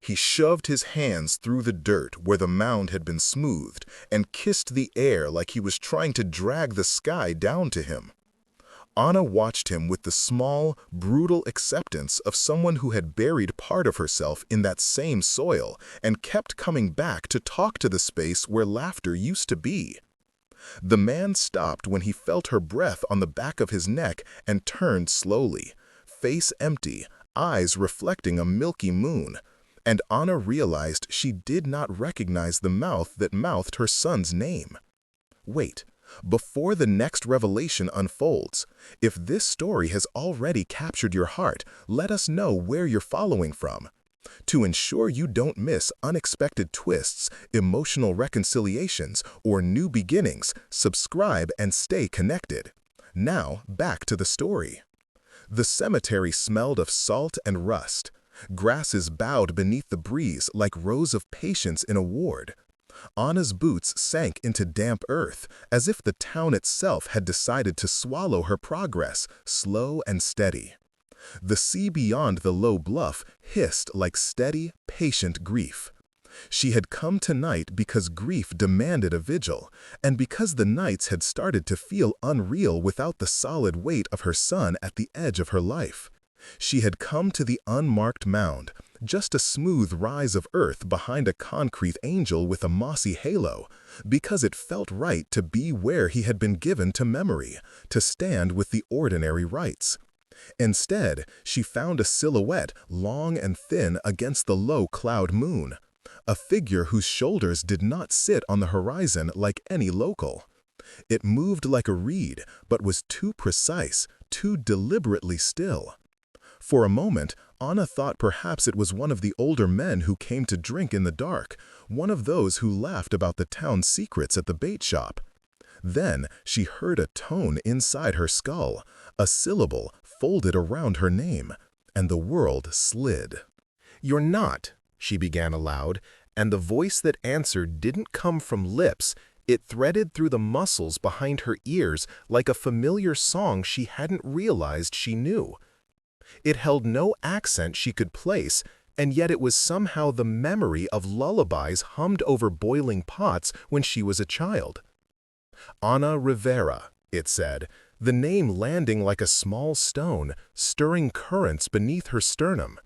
He shoved his hands through the dirt where the mound had been smoothed and kissed the air like he was trying to drag the sky down to him. Anna watched him with the small, brutal acceptance of someone who had buried part of herself in that same soil and kept coming back to talk to the space where laughter used to be. The man stopped when he felt her breath on the back of his neck and turned slowly, face empty, eyes reflecting a milky moon, and Anna realized she did not recognize the mouth that mouthed her son's name. Wait. Before the next revelation unfolds, if this story has already captured your heart, let us know where you're following from. To ensure you don't miss unexpected twists, emotional reconciliations, or new beginnings, subscribe and stay connected. Now, back to the story. The cemetery smelled of salt and rust. Grasses bowed beneath the breeze like rows of patients in a ward. Anna's boots sank into damp earth, as if the town itself had decided to swallow her progress, slow and steady. The sea beyond the low bluff hissed like steady, patient grief. She had come tonight because grief demanded a vigil, and because the nights had started to feel unreal without the solid weight of her son at the edge of her life. She had come to the unmarked mound, just a smooth rise of earth behind a concrete angel with a mossy halo, because it felt right to be where he had been given to memory, to stand with the ordinary rites. Instead, she found a silhouette long and thin against the low cloud moon, a figure whose shoulders did not sit on the horizon like any local. It moved like a reed, but was too precise, too deliberately still. For a moment, Anna thought perhaps it was one of the older men who came to drink in the dark, one of those who laughed about the town's secrets at the bait shop. Then she heard a tone inside her skull, a syllable folded around her name, and the world slid. "You're not," she began aloud, and the voice that answered didn't come from lips. It threaded through the muscles behind her ears like a familiar song she hadn't realized she knew. It held no accent she could place, and yet it was somehow the memory of lullabies hummed over boiling pots when she was a child. "Ana Rivera," it said, the name landing like a small stone, stirring currents beneath her sternum.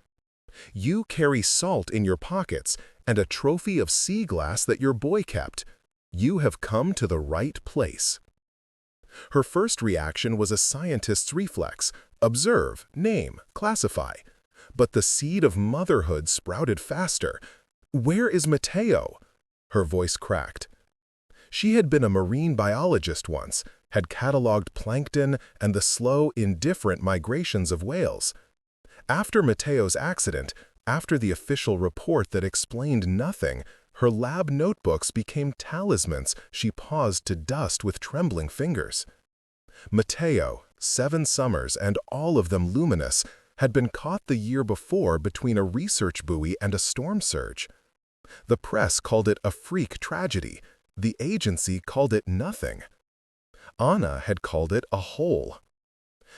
"You carry salt in your pockets and a trophy of sea glass that your boy kept. You have come to the right place." Her first reaction was a scientist's reflex: observe, name, classify. But the seed of motherhood sprouted faster. "Where is Mateo?" Her voice cracked. She had been a marine biologist once, had cataloged plankton and the slow, indifferent migrations of whales. After Mateo's accident, after the official report that explained nothing, her lab notebooks became talismans she paused to dust with trembling fingers. Mateo, 7 summers and all of them luminous, had been caught the year before between a research buoy and a storm surge. The press called it a freak tragedy. The agency called it nothing. Anna had called it a hole.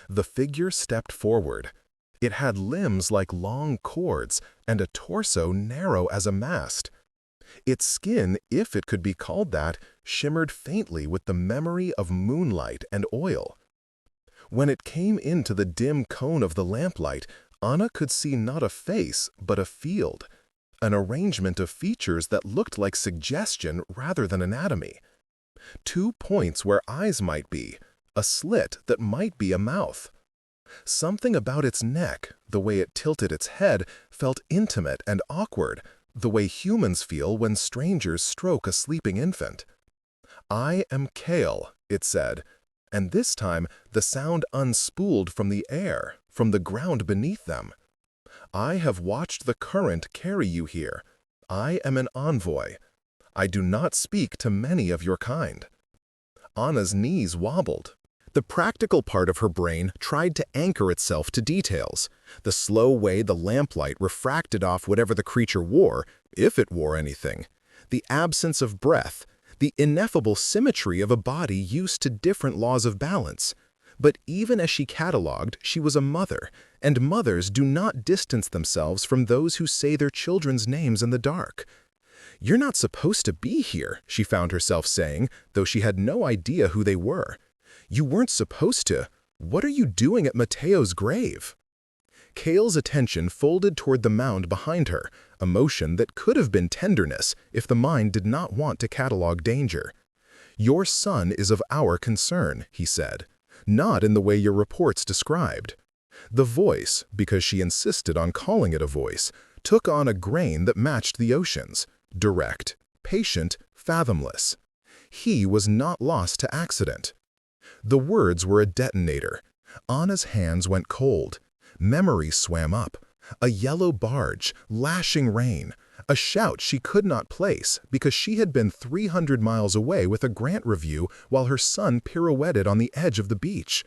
The figure stepped forward. It had limbs like long cords and a torso narrow as a mast. Its skin, if it could be called that, shimmered faintly with the memory of moonlight and oil. When it came into the dim cone of the lamplight, Anna could see not a face, but a field, an arrangement of features that looked like suggestion rather than anatomy. 2 points where eyes might be, a slit that might be a mouth. Something about its neck, the way it tilted its head, felt intimate and awkward, the way humans feel when strangers stroke a sleeping infant. "I am Kale," it said, and this time the sound unspooled from the air, from the ground beneath them. "I have watched the current carry you here. I am an envoy. I do not speak to many of your kind." Anna's knees wobbled. The practical part of her brain tried to anchor itself to details, the slow way the lamplight refracted off whatever the creature wore, if it wore anything, the absence of breath, the ineffable symmetry of a body used to different laws of balance. But even as she cataloged, she was a mother, and mothers do not distance themselves from those who say their children's names in the dark. "You're not supposed to be here," she found herself saying, though she had no idea who they were. "You weren't supposed to. What are you doing at Mateo's grave?" Kale's attention folded toward the mound behind her, a motion that could have been tenderness if the mind did not want to catalog danger. "Your son is of our concern," he said, "not in the way your reports described." The voice, because she insisted on calling it a voice, took on a grain that matched the oceans, direct, patient, fathomless. He was not lost to accident. The words were a detonator. Anna's hands went cold. Memories swam up. A yellow barge, lashing rain, a shout she could not place because she had been 300 miles away with a grant review while her son pirouetted on the edge of the beach.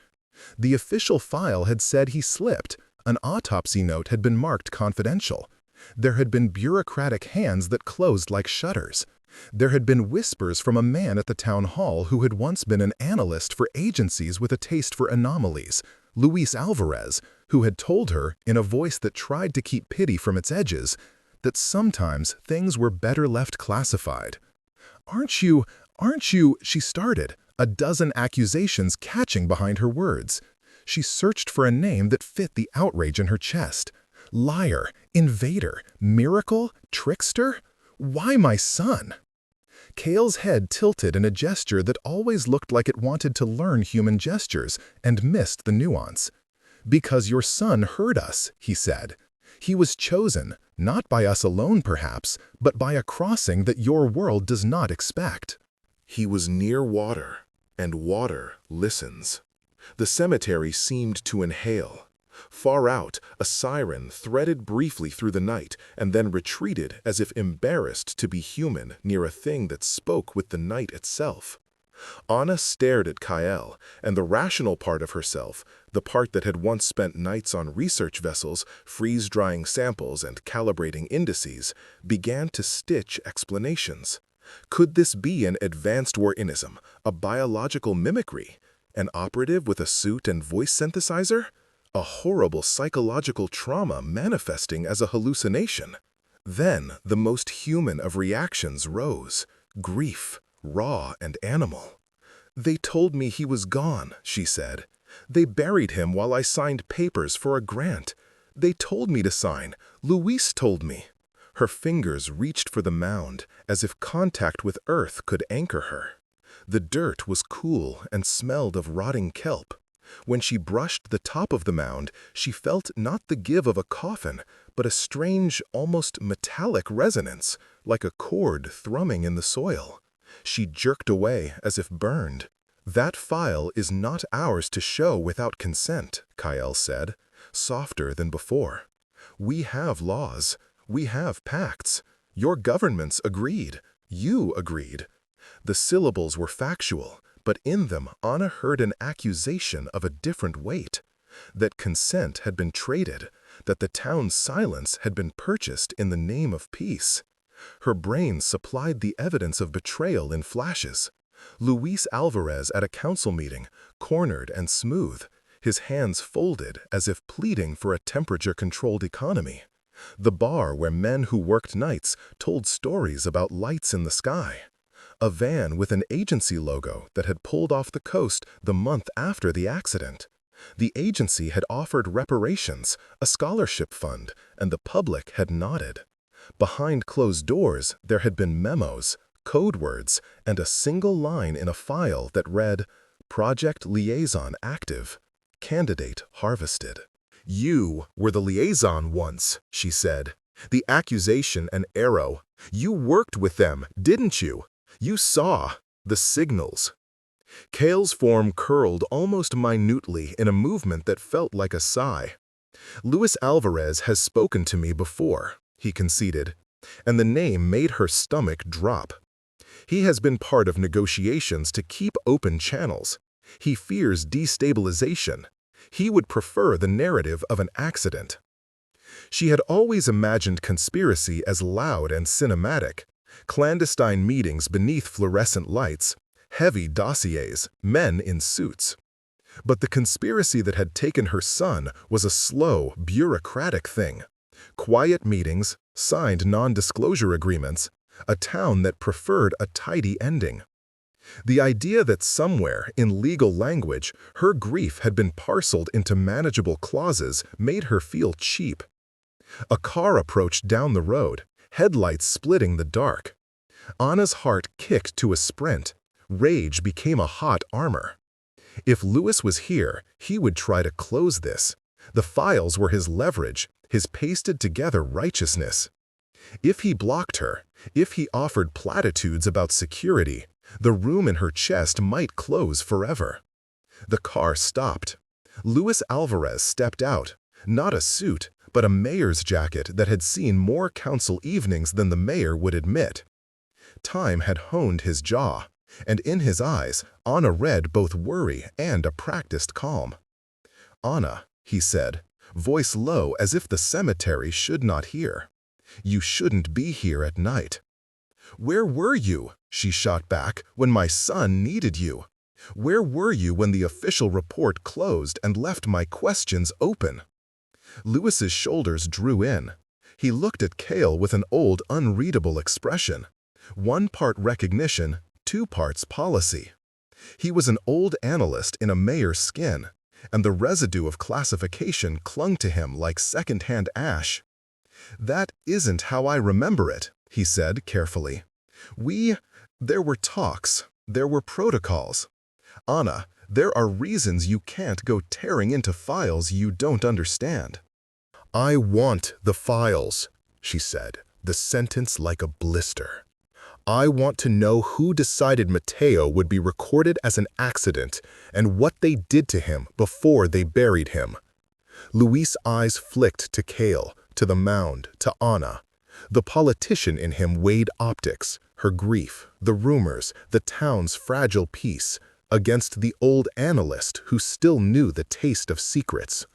The official file had said he slipped. An autopsy note had been marked confidential. There had been bureaucratic hands that closed like shutters. There had been whispers from a man at the town hall who had once been an analyst for agencies with a taste for anomalies, Luis Alvarez, who had told her, in a voice that tried to keep pity from its edges, that sometimes things were better left classified. Aren't you, she started, a dozen accusations catching behind her words. She searched for a name that fit the outrage in her chest. Liar, invader, miracle, trickster? Why my son? Kale's head tilted in a gesture that always looked like it wanted to learn human gestures and missed the nuance. "Because your son heard us," he said. "He was chosen, not by us alone perhaps, but by a crossing that your world does not expect." He was near water, and water listens. The cemetery seemed to inhale. Far out, a siren threaded briefly through the night and then retreated as if embarrassed to be human near a thing that spoke with the night itself. Anna stared at Kyle, and the rational part of herself, the part that had once spent nights on research vessels, freeze-drying samples and calibrating indices, began to stitch explanations. Could this be an advanced war-inism, a biological mimicry, an operative with a suit and voice synthesizer? A horrible psychological trauma manifesting as a hallucination? Then the most human of reactions rose, grief, raw and animal. "They told me he was gone," she said. "They buried him while I signed papers for a grant. They told me to sign. Luis told me." Her fingers reached for the mound, as if contact with earth could anchor her. The dirt was cool and smelled of rotting kelp. When she brushed the top of the mound, she felt not the give of a coffin, but a strange, almost metallic resonance, like a chord thrumming in the soil. She jerked away as if burned. "That file is not ours to show without consent," Kyle said, softer than before. "We have laws. We have pacts. Your governments agreed. You agreed." The syllables were factual, but in them Anna heard an accusation of a different weight. That consent had been traded, that the town's silence had been purchased in the name of peace. Her brain supplied the evidence of betrayal in flashes. Luis Alvarez at a council meeting, cornered and smooth, his hands folded as if pleading for a temperature-controlled economy. The bar where men who worked nights told stories about lights in the sky. A van with an agency logo that had pulled off the coast the month after the accident. The agency had offered reparations, a scholarship fund, and the public had nodded. Behind closed doors, there had been memos, code words, and a single line in a file that read, "Project Liaison active. Candidate harvested." "You were the liaison once," she said. "The accusation an arrow. You worked with them, didn't you? You saw the signals." Kale's form curled almost minutely in a movement that felt like a sigh. "Luis Alvarez has spoken to me before," he conceded, and the name made her stomach drop. "He has been part of negotiations to keep open channels. He fears destabilization. He would prefer the narrative of an accident." She had always imagined conspiracy as loud and cinematic. Clandestine meetings beneath fluorescent lights, heavy dossiers, men in suits. But the conspiracy that had taken her son was a slow, bureaucratic thing. Quiet meetings, signed non-disclosure agreements, a town that preferred a tidy ending. The idea that somewhere, in legal language, her grief had been parceled into manageable clauses made her feel cheap. A car approached down the road, headlights splitting the dark. Anna's heart kicked to a sprint. Rage became a hot armor. If Louis was here, he would try to close this. The files were his leverage, his pasted-together righteousness. If he blocked her, if he offered platitudes about security, the room in her chest might close forever. The car stopped. Luis Alvarez stepped out, not a suit, but a mayor's jacket that had seen more council evenings than the mayor would admit. Time had honed his jaw, and in his eyes, Anna read both worry and a practiced calm. "Anna," he said, voice low as if the cemetery should not hear. "You shouldn't be here at night." "Where were you," she shot back, "when my son needed you? Where were you when the official report closed and left my questions open?" Louis's shoulders drew in. He looked at Cale with an old, unreadable expression. 1 part recognition, 2 parts policy. He was an old analyst in a mayor's skin, and the residue of classification clung to him like second-hand ash. "That isn't how I remember it," he said carefully. There were talks, there were protocols. Anna, there are reasons you can't go tearing into files you don't understand." "I want the files," she said, the sentence like a blister. "I want to know who decided Mateo would be recorded as an accident and what they did to him before they buried him." Luis' eyes flicked to Cale, to the mound, to Anna. The politician in him weighed optics, her grief, the rumors, the town's fragile peace, against the old analyst who still knew the taste of secrets.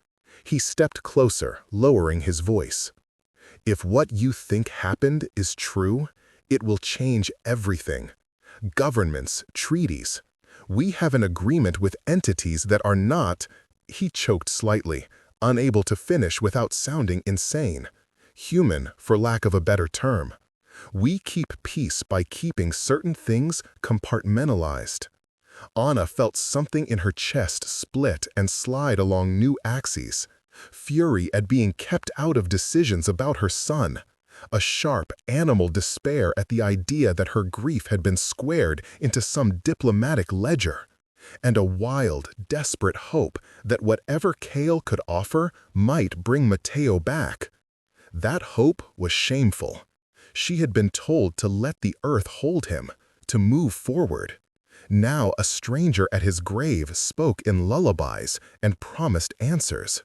He stepped closer, lowering his voice. "If what you think happened is true, it will change everything. Governments, treaties. We have an agreement with entities that are not—" He choked slightly, unable to finish without sounding insane. "Human, for lack of a better term. We keep peace by keeping certain things compartmentalized." Anna felt something in her chest split and slide along new axes. Fury at being kept out of decisions about her son. A sharp, animal despair at the idea that her grief had been squared into some diplomatic ledger. And a wild, desperate hope that whatever Cale could offer might bring Mateo back. That hope was shameful. She had been told to let the earth hold him, to move forward. Now a stranger at his grave spoke in lullabies and promised answers.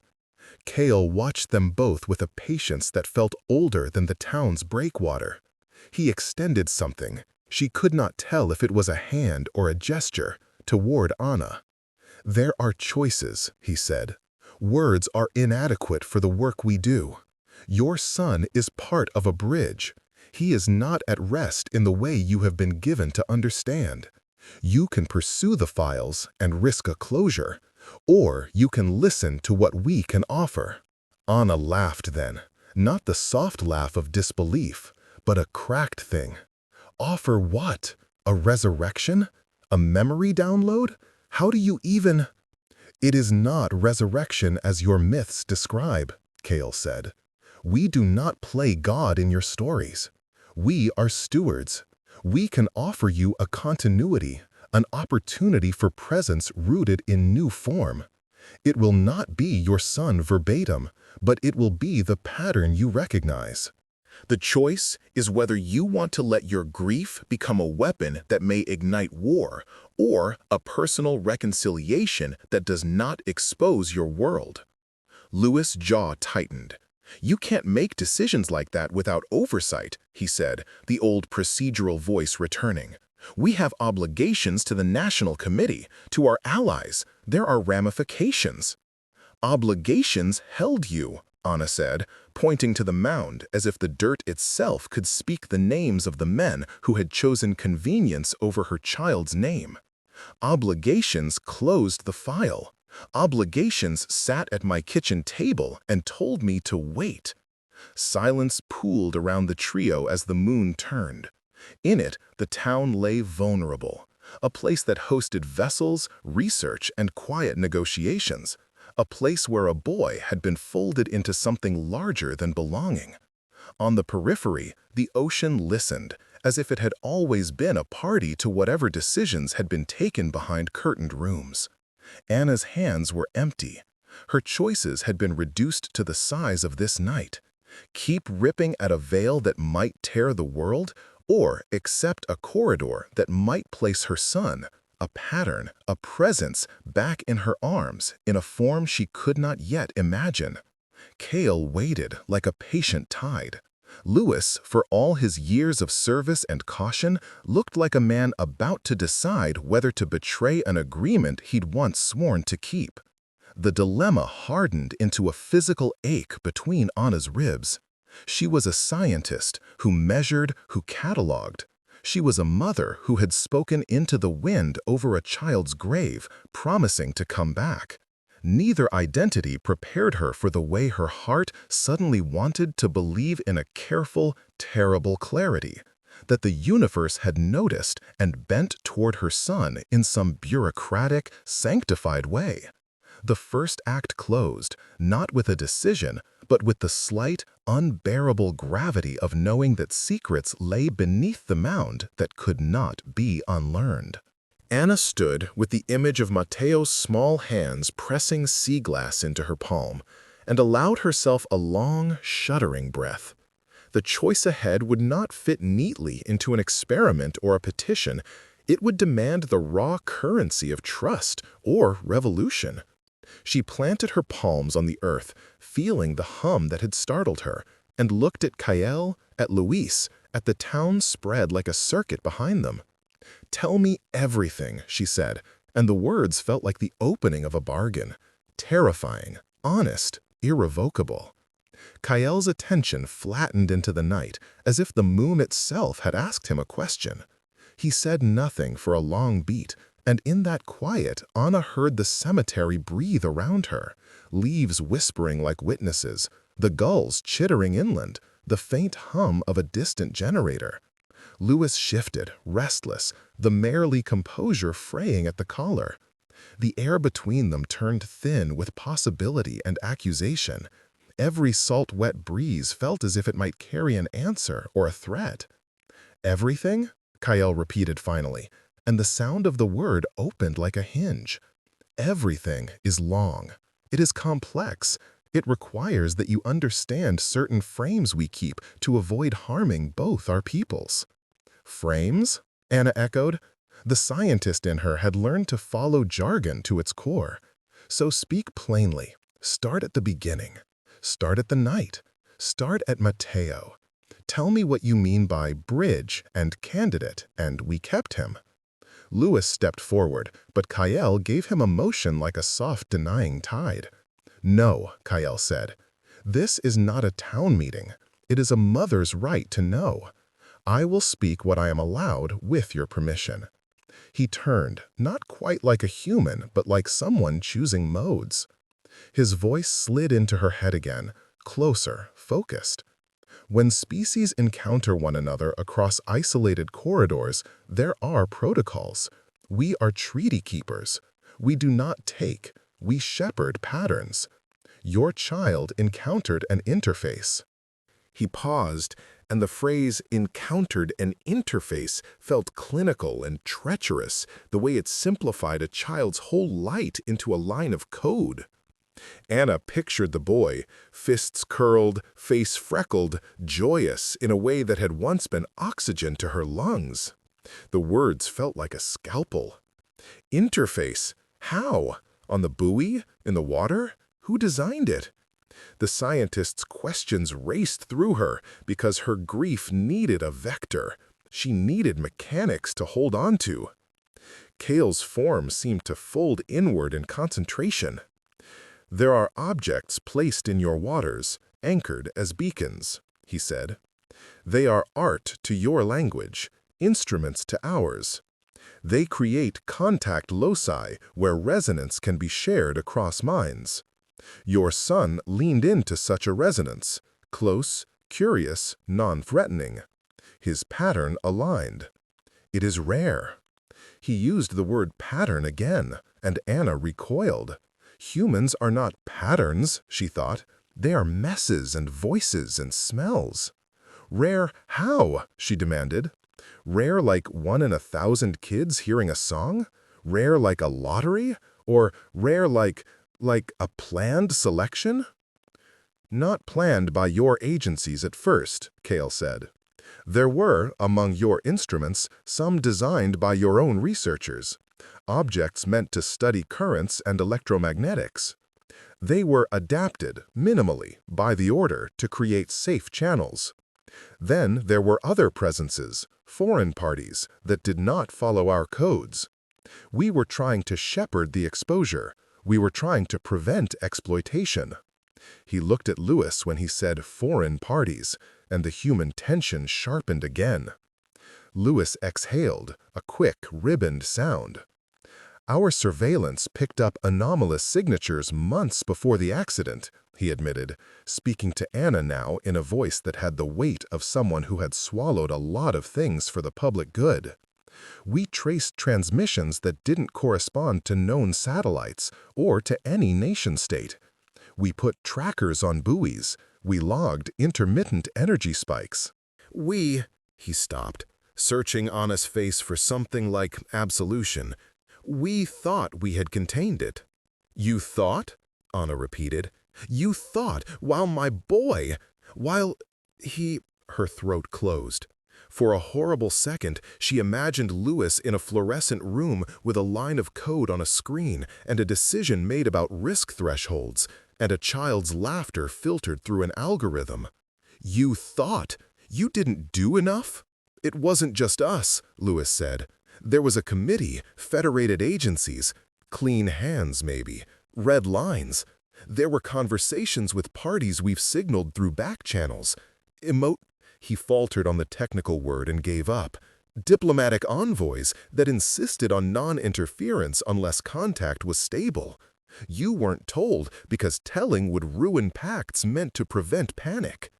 Cale watched them both with a patience that felt older than the town's breakwater. He extended something, she could not tell if it was a hand or a gesture, toward Anna. "There are choices," he said. "Words are inadequate for the work we do. Your son is part of a bridge. He is not at rest in the way you have been given to understand. You can pursue the files and risk a closure, or you can listen to what we can offer." Anna laughed then, not the soft laugh of disbelief, but a cracked thing. "Offer what? A resurrection? A memory download? How do you even—" "It is not resurrection as your myths describe," Cale said. "We do not play God in your stories. We are stewards. We can offer you a continuity, an opportunity for presence rooted in new form. It will not be your son verbatim, but it will be the pattern you recognize. The choice is whether you want to let your grief become a weapon that may ignite war, or a personal reconciliation that does not expose your world." Louis' jaw tightened. "You can't make decisions like that without oversight," he said, the old procedural voice returning. "We have obligations to the National Committee, to our allies. There are ramifications." "Obligations held you," Anna said, pointing to the mound as if the dirt itself could speak the names of the men who had chosen convenience over her child's name. "Obligations closed the file. Obligations sat at my kitchen table and told me to wait. Silence pooled around the trio as the moon turned. In it, the town lay vulnerable, a place that hosted vessels, research, and quiet negotiations, a place where a boy had been folded into something larger than belonging. On the periphery, the ocean listened, as if it had always been a party to whatever decisions had been taken behind curtained rooms. Anna's hands were empty. Her choices had been reduced to the size of this night. Keep ripping at a veil that might tear the world, or accept a corridor that might place her son, a pattern, a presence, back in her arms in a form she could not yet imagine. Cale waited like a patient tide. Lewis, for all his years of service and caution, looked like a man about to decide whether to betray an agreement he'd once sworn to keep. The dilemma hardened into a physical ache between Anna's ribs. She was a scientist who measured, who cataloged. She was a mother who had spoken into the wind over a child's grave, promising to come back. Neither identity prepared her for the way her heart suddenly wanted to believe in a careful, terrible clarity, that the universe had noticed and bent toward her son in some bureaucratic, sanctified way. The first act closed, not with a decision, but with the slight, unbearable gravity of knowing that secrets lay beneath the mound that could not be unlearned. Anna stood with the image of Matteo's small hands pressing sea glass into her palm, and allowed herself a long, shuddering breath. The choice ahead would not fit neatly into an experiment or a petition. It would demand the raw currency of trust or revolution. She planted her palms on the earth, feeling the hum that had startled her, and looked at Kael, at Luis, at the town spread like a circuit behind them. "Tell me everything," she said, and the words felt like the opening of a bargain. Terrifying, honest, irrevocable. Kael's attention flattened into the night, as if the moon itself had asked him a question. He said nothing for a long beat, and in that quiet, Anna heard the cemetery breathe around her, leaves whispering like witnesses, the gulls chittering inland, the faint hum of a distant generator. Lewis shifted, restless, the merely composure fraying at the collar. The air between them turned thin with possibility and accusation. Every salt-wet breeze felt as if it might carry an answer or a threat. "Everything?" Kael repeated finally, and the sound of the word opened like a hinge. "Everything is long. It is complex. It requires that you understand certain frames we keep to avoid harming both our peoples." "Frames?" Anna echoed. The scientist in her had learned to follow jargon to its core. "So speak plainly. Start at the beginning. Start at the night. Start at Matteo. Tell me what you mean by bridge and candidate, and we kept him." Lewis stepped forward, but Kael gave him a motion like a soft denying tide. "No," Kael said. "This is not a town meeting. It is a mother's right to know. I will speak what I am allowed with your permission." He turned, not quite like a human, but like someone choosing modes. His voice slid into her head again, closer, focused. "When species encounter one another across isolated corridors, there are protocols. We are treaty keepers. We do not take. We shepherd patterns. Your child encountered an interface." He paused, and the phrase "encountered an interface" felt clinical and treacherous, the way it simplified a child's whole light into a line of code. Anna pictured the boy, fists curled, face freckled, joyous in a way that had once been oxygen to her lungs. The words felt like a scalpel. "Interface? How? On the buoy? In the water? Who designed it?" The scientist's questions raced through her because her grief needed a vector. She needed mechanics to hold on to. Kael's form seemed to fold inward in concentration. "There are objects placed in your waters, anchored as beacons," he said. "They are art to your language, instruments to ours. They create contact loci where resonance can be shared across minds. Your son leaned into such a resonance, close, curious, non-threatening. His pattern aligned. It is rare. He used the word pattern again, and Anna recoiled. Humans are not patterns, she thought. They are messes and voices and smells. Rare how? She demanded. Rare like 1 in 1,000 kids hearing a song? Rare like a lottery? Or rare like a planned selection? Not planned by your agencies at first, Cale said. There were, among your instruments, some designed by your own researchers, objects meant to study currents and electromagnetics. They were adapted, minimally, by the order to create safe channels. Then there were other presences, foreign parties, that did not follow our codes. We were trying to shepherd the exposure. We were trying to prevent exploitation. He looked at Lewis when he said foreign parties, and the human tension sharpened again. Lewis exhaled, a quick, ribboned sound. Our surveillance picked up anomalous signatures months before the accident, he admitted, speaking to Anna now in a voice that had the weight of someone who had swallowed a lot of things for the public good. We traced transmissions that didn't correspond to known satellites or to any nation-state. We put trackers on buoys. We logged intermittent energy spikes. He stopped, searching Anna's face for something like absolution. We thought we had contained it. You thought? Anna repeated. You thought, while my boy, her throat closed. For a horrible second, she imagined Lewis in a fluorescent room with a line of code on a screen and a decision made about risk thresholds, and a child's laughter filtered through an algorithm. You thought? You didn't do enough? It wasn't just us, Lewis said. There was a committee, federated agencies, clean hands maybe, red lines. There were conversations with parties we've signaled through back channels. He faltered on the technical word and gave up. Diplomatic envoys that insisted on non-interference unless contact was stable. You weren't told because telling would ruin pacts meant to prevent panic.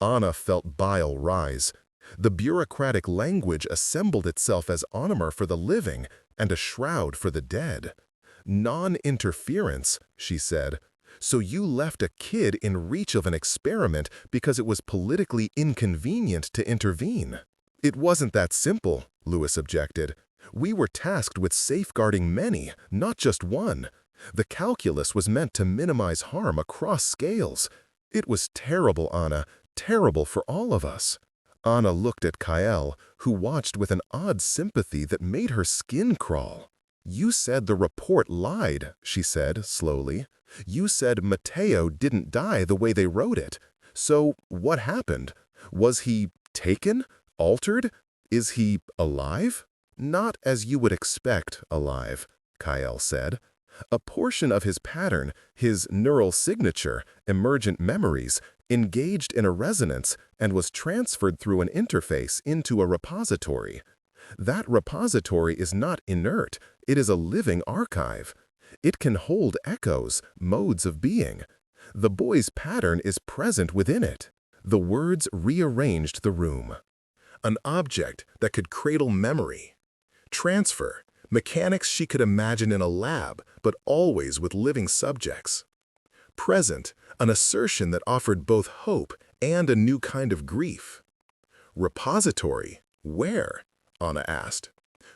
Anna felt bile rise. The bureaucratic language assembled itself as honor for the living and a shroud for the dead. Non-interference, she said. So you left a kid in reach of an experiment because it was politically inconvenient to intervene. It wasn't that simple, Lewis objected. We were tasked with safeguarding many, not just one. The calculus was meant to minimize harm across scales. It was terrible, Anna, terrible for all of us. Anna looked at Kyle, who watched with an odd sympathy that made her skin crawl. You said the report lied, she said slowly. You said Mateo didn't die the way they wrote it. So what happened? Was he taken? Altered? Is he alive? Not as you would expect alive, Kyle said. A portion of his pattern, his neural signature, emergent memories, engaged in a resonance and was transferred through an interface into a repository. That repository is not inert, it is a living archive. It can hold echoes, modes of being. The boy's pattern is present within it. The words rearranged the room. An object that could cradle memory. Transfer, mechanics she could imagine in a lab, but always with living subjects. Present, an assertion that offered both hope and a new kind of grief. Repository, where? Anna asked.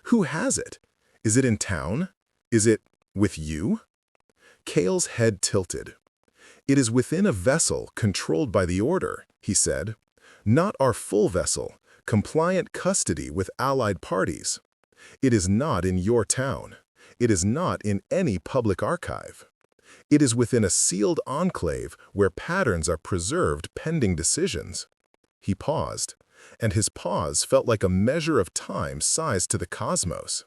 Who has it? Is it in town? Is it with you? Cale's head tilted. It is within a vessel controlled by the order, he said. Not our full vessel, compliant custody with allied parties. It is not in your town. It is not in any public archive. It is within a sealed enclave where patterns are preserved pending decisions. He paused, and his pause felt like a measure of time sized to the cosmos.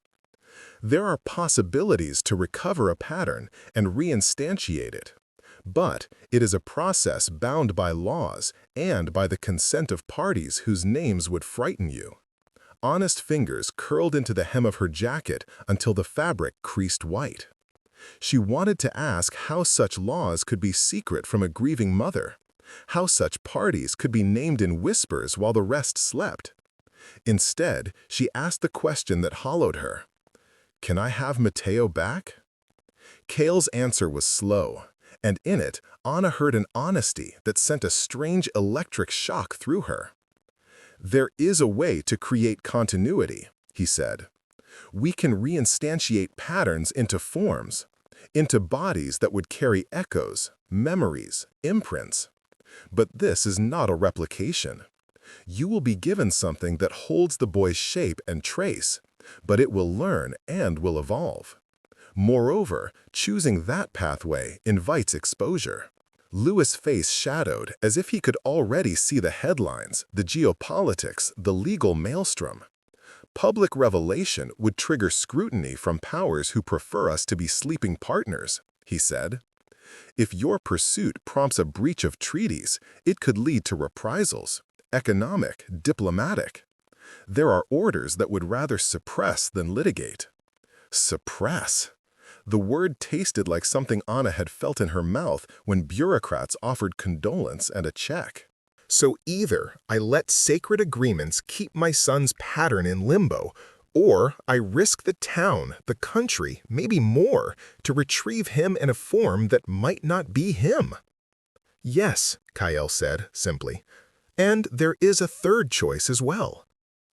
There are possibilities to recover a pattern and reinstantiate it, but it is a process bound by laws and by the consent of parties whose names would frighten you. Honest fingers curled into the hem of her jacket until the fabric creased white. She wanted to ask how such laws could be secret from a grieving mother, how such parties could be named in whispers while the rest slept. Instead, she asked the question that hollowed her. "Can I have Mateo back?" Kale's answer was slow, and in it, Anna heard an honesty that sent a strange electric shock through her. "There is a way to create continuity," he said. "We can reinstantiate patterns into forms, into bodies that would carry echoes, memories, imprints. But this is not a replication. You will be given something that holds the boy's shape and trace, but it will learn and will evolve. Moreover, choosing that pathway invites exposure." Lewis' face shadowed as if he could already see the headlines, the geopolitics, the legal maelstrom. Public revelation would trigger scrutiny from powers who prefer us to be sleeping partners, he said. If your pursuit prompts a breach of treaties, it could lead to reprisals, economic, diplomatic. There are orders that would rather suppress than litigate. Suppress. The word tasted like something Anna had felt in her mouth when bureaucrats offered condolence and a check. "So either I let sacred agreements keep my son's pattern in limbo, or I risk the town, the country, maybe more, to retrieve him in a form that might not be him." "Yes," Kyle said, simply. "And there is a third choice as well."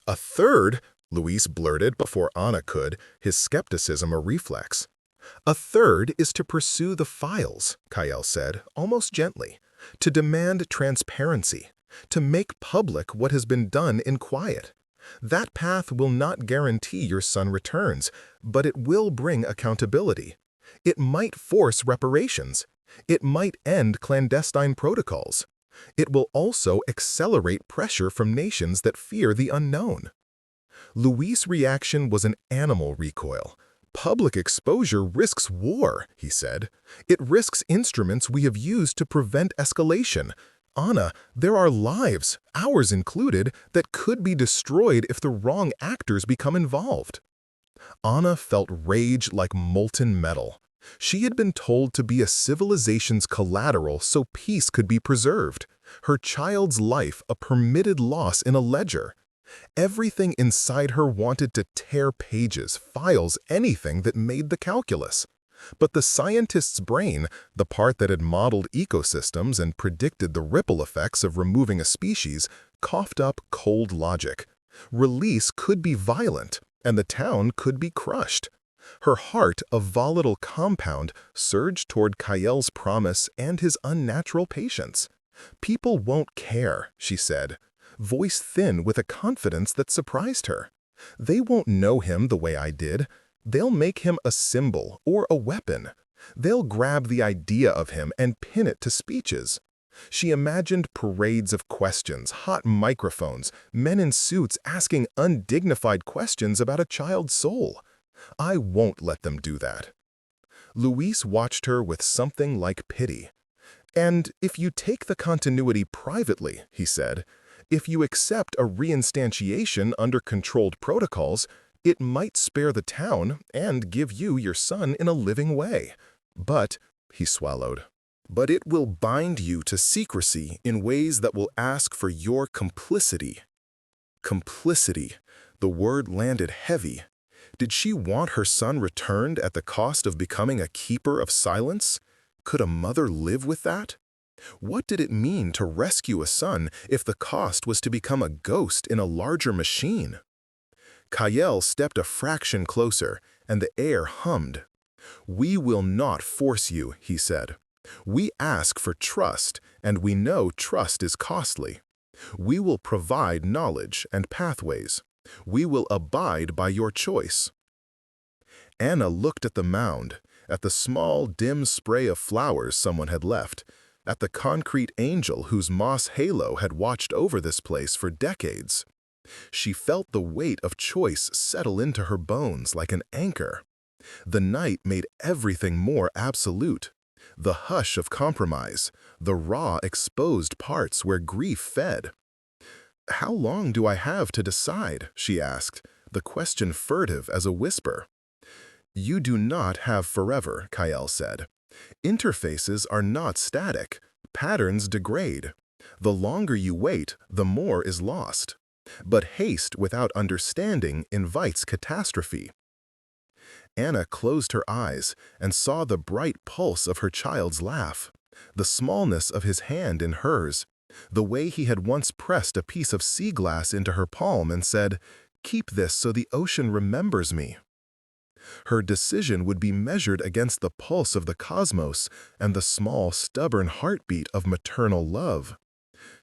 "A third?" Luis blurted before Anna could, his skepticism a reflex. "A third is to pursue the files," Kyle said, almost gently, "to demand transparency, to make public what has been done in quiet. That path will not guarantee your son returns, but it will bring accountability. It might force reparations. It might end clandestine protocols. It will also accelerate pressure from nations that fear the unknown." Luis' reaction was an animal recoil. "Public exposure risks war," he said. "It risks instruments we have used to prevent escalation. Anna, there are lives, ours included, that could be destroyed if the wrong actors become involved." Anna felt rage like molten metal. She had been told to be a civilization's collateral so peace could be preserved. Her child's life a permitted loss in a ledger. Everything inside her wanted to tear pages, files, anything that made the calculus. But the scientist's brain, the part that had modeled ecosystems and predicted the ripple effects of removing a species, coughed up cold logic. Release could be violent, and the town could be crushed. Her heart, a volatile compound, surged toward Kyle's promise and his unnatural patience. "People won't care," she said, voice thin with a confidence that surprised her. "They won't know him the way I did. They'll make him a symbol or a weapon. They'll grab the idea of him and pin it to speeches." She imagined parades of questions, hot microphones, men in suits asking undignified questions about a child's soul. "I won't let them do that." Luis watched her with something like pity. "And if you take the continuity privately," he said, "if you accept a reinstantiation under controlled protocols, it might spare the town and give you your son in a living way. But," he swallowed, "but it will bind you to secrecy in ways that will ask for your complicity." Complicity. The word landed heavy. Did she want her son returned at the cost of becoming a keeper of silence? Could a mother live with that? What did it mean to rescue a son if the cost was to become a ghost in a larger machine? Kyle stepped a fraction closer, and the air hummed. "We will not force you," he said. "We ask for trust, and we know trust is costly. We will provide knowledge and pathways. We will abide by your choice." Anna looked at the mound, at the small, dim spray of flowers someone had left, at the concrete angel whose moss halo had watched over this place for decades. She felt the weight of choice settle into her bones like an anchor. The night made everything more absolute. The hush of compromise, the raw exposed parts where grief fed. "How long do I have to decide?" she asked, the question furtive as a whisper. "You do not have forever," Kael said. "Interfaces are not static. Patterns degrade. The longer you wait, the more is lost. But haste without understanding invites catastrophe." Anna closed her eyes and saw the bright pulse of her child's laugh, the smallness of his hand in hers, the way he had once pressed a piece of sea glass into her palm and said, "Keep this so the ocean remembers me." Her decision would be measured against the pulse of the cosmos and the small, stubborn heartbeat of maternal love.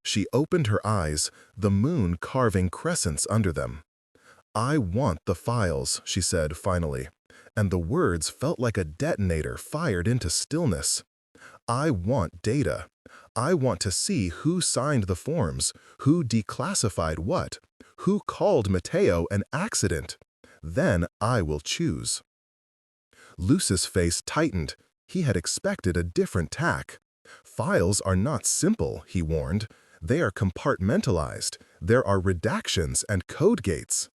She opened her eyes, the moon carving crescents under them. "I want the files," she said finally, and the words felt like a detonator fired into stillness. "I want data. I want to see who signed the forms, who declassified what, who called Mateo an accident. Then I will choose." Luce's face tightened. He had expected a different tack. "Files are not simple," he warned. "They are compartmentalized. There are redactions and code gates."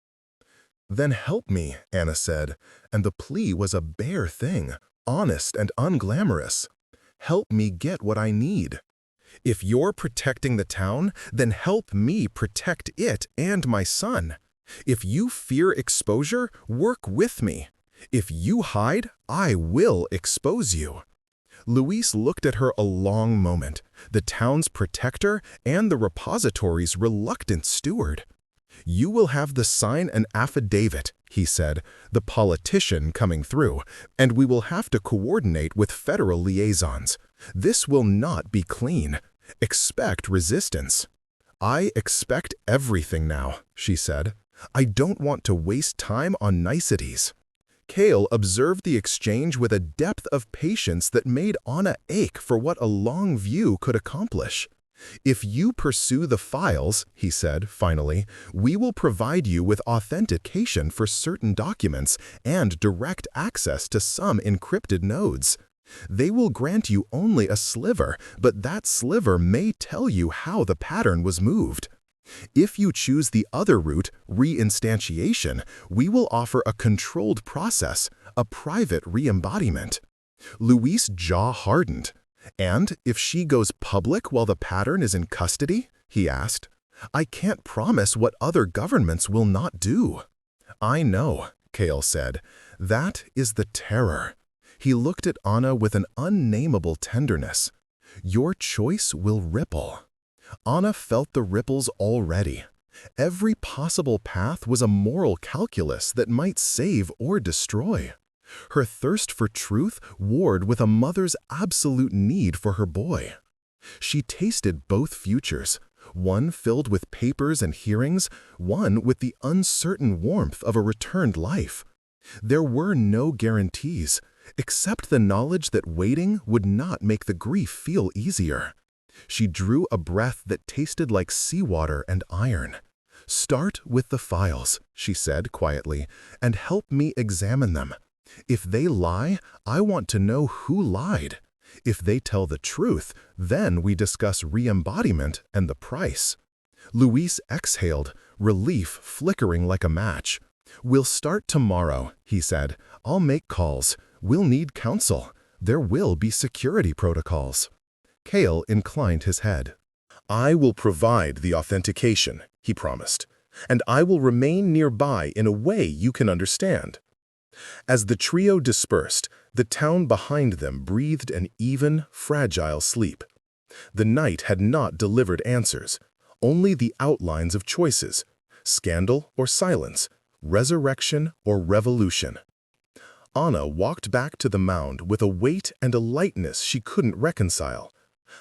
"Then help me," Anna said, and the plea was a bare thing, honest and unglamorous. "Help me get what I need. If you're protecting the town, then help me protect it and my son. If you fear exposure, work with me. If you hide, I will expose you." Luis looked at her a long moment, the town's protector and the repository's reluctant steward. "You will have to sign an affidavit," he said, the politician coming through, "and we will have to coordinate with federal liaisons. This will not be clean. Expect resistance." "I expect everything now," she said. "I don't want to waste time on niceties." Kael observed the exchange with a depth of patience that made Anna ache for what a long view could accomplish. "If you pursue the files," he said finally, "we will provide you with authentication for certain documents and direct access to some encrypted nodes. They will grant you only a sliver, but that sliver may tell you how the pattern was moved. If you choose the other route, reinstantiation, we will offer a controlled process, a private re-embodiment." Luis' jaw hardened. "And if she goes public while the pattern is in custody?" he asked. "I can't promise what other governments will not do." "I know," Kael said. "That is the terror." He looked at Anna with an unnameable tenderness. "Your choice will ripple." Anna felt the ripples already. Every possible path was a moral calculus that might save or destroy. Her thirst for truth warred with a mother's absolute need for her boy. She tasted both futures, one filled with papers and hearings, one with the uncertain warmth of a returned life. There were no guarantees, except the knowledge that waiting would not make the grief feel easier. She drew a breath that tasted like seawater and iron. "Start with the files," she said quietly, "and help me examine them. If they lie, I want to know who lied. If they tell the truth, then we discuss re-embodiment and the price." Luis exhaled, relief flickering like a match. "We'll start tomorrow," he said. "I'll make calls. We'll need counsel. There will be security protocols." Kael inclined his head. "I will provide the authentication," he promised, "and I will remain nearby in a way you can understand." As the trio dispersed, the town behind them breathed an even, fragile sleep. The night had not delivered answers, only the outlines of choices, scandal or silence, resurrection or revolution. Anna walked back to the mound with a weight and a lightness she couldn't reconcile.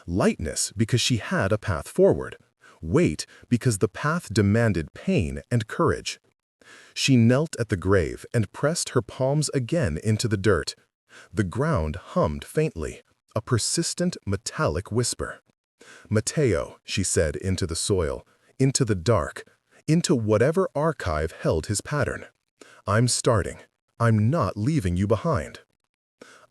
Lightness because she had a path forward. Weight because the path demanded pain and courage. She knelt at the grave and pressed her palms again into the dirt. The ground hummed faintly, a persistent metallic whisper. "Mateo," she said into the soil, into the dark, into whatever archive held his pattern. "I'm starting. I'm not leaving you behind."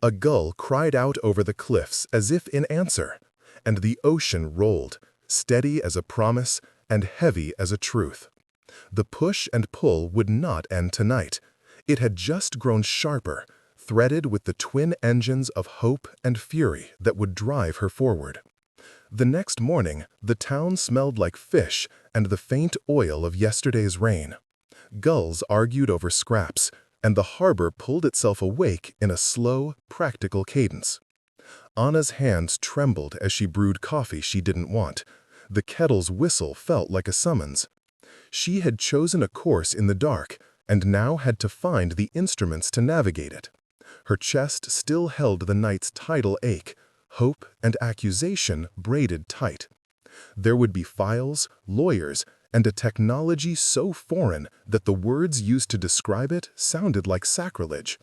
A gull cried out over the cliffs as if in answer, and the ocean rolled, steady as a promise, and heavy as a truth. The push and pull would not end tonight. It had just grown sharper, threaded with the twin engines of hope and fury that would drive her forward. The next morning, the town smelled like fish and the faint oil of yesterday's rain. Gulls argued over scraps, and the harbor pulled itself awake in a slow, practical cadence. Anna's hands trembled as she brewed coffee she didn't want. The kettle's whistle felt like a summons. She had chosen a course in the dark, and now had to find the instruments to navigate it. Her chest still held the night's tidal ache, hope and accusation braided tight. There would be files, lawyers, and a technology so foreign that the words used to describe it sounded like sacrilege.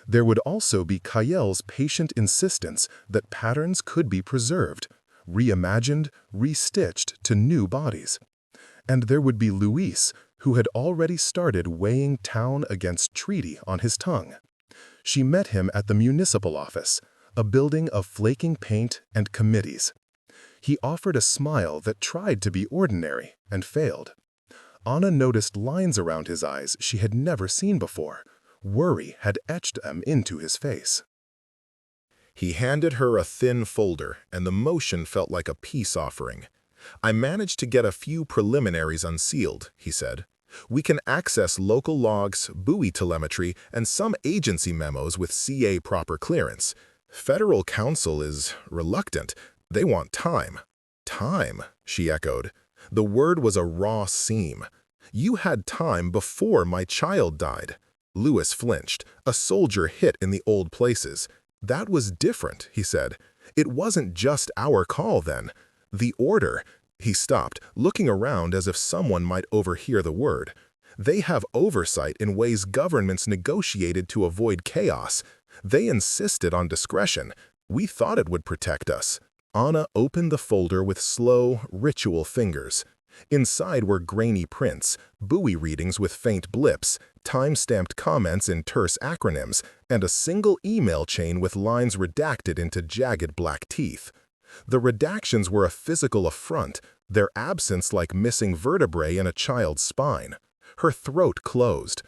There would also be Kayel's patient insistence that patterns could be preserved, reimagined, restitched to new bodies. And there would be Luis, who had already started weighing town against treaty on his tongue. She met him at the municipal office, a building of flaking paint and committees. He offered a smile that tried to be ordinary and failed. Anna noticed lines around his eyes she had never seen before. Worry had etched them into his face. He handed her a thin folder, and the motion felt like a peace offering. "I managed to get a few preliminaries unsealed," he said. "We can access local logs, buoy telemetry, and some agency memos with CA proper clearance. Federal Council is reluctant. They want time." "Time," she echoed. The word was a raw seam. "You had time before my child died." Lewis flinched. A soldier hit in the old places. "That was different," he said. "It wasn't just our call then. The order—" He stopped, looking around as if someone might overhear the word. "They have oversight in ways governments negotiated to avoid chaos. They insisted on discretion. We thought it would protect us." Anna opened the folder with slow, ritual fingers. Inside were grainy prints, buoy readings with faint blips, time-stamped comments in terse acronyms, and a single email chain with lines redacted into jagged black teeth. The redactions were a physical affront, their absence like missing vertebrae in a child's spine. Her throat closed.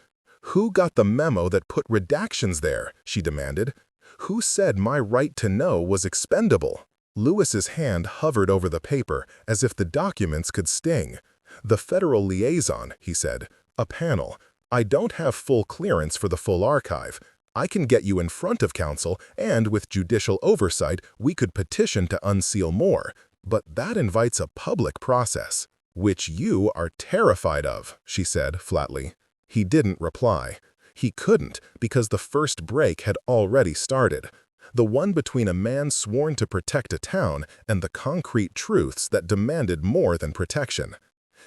"Who got the memo that put redactions there?" she demanded. "Who said my right to know was expendable?" Lewis's hand hovered over the paper as if the documents could sting. "The federal liaison," he said. "A panel. I don't have full clearance for the full archive. I can get you in front of council, and with judicial oversight, we could petition to unseal more. But that invites a public process, which you are terrified of," she said flatly. He didn't reply. He couldn't, because the first break had already started. The one between a man sworn to protect a town and the concrete truths that demanded more than protection.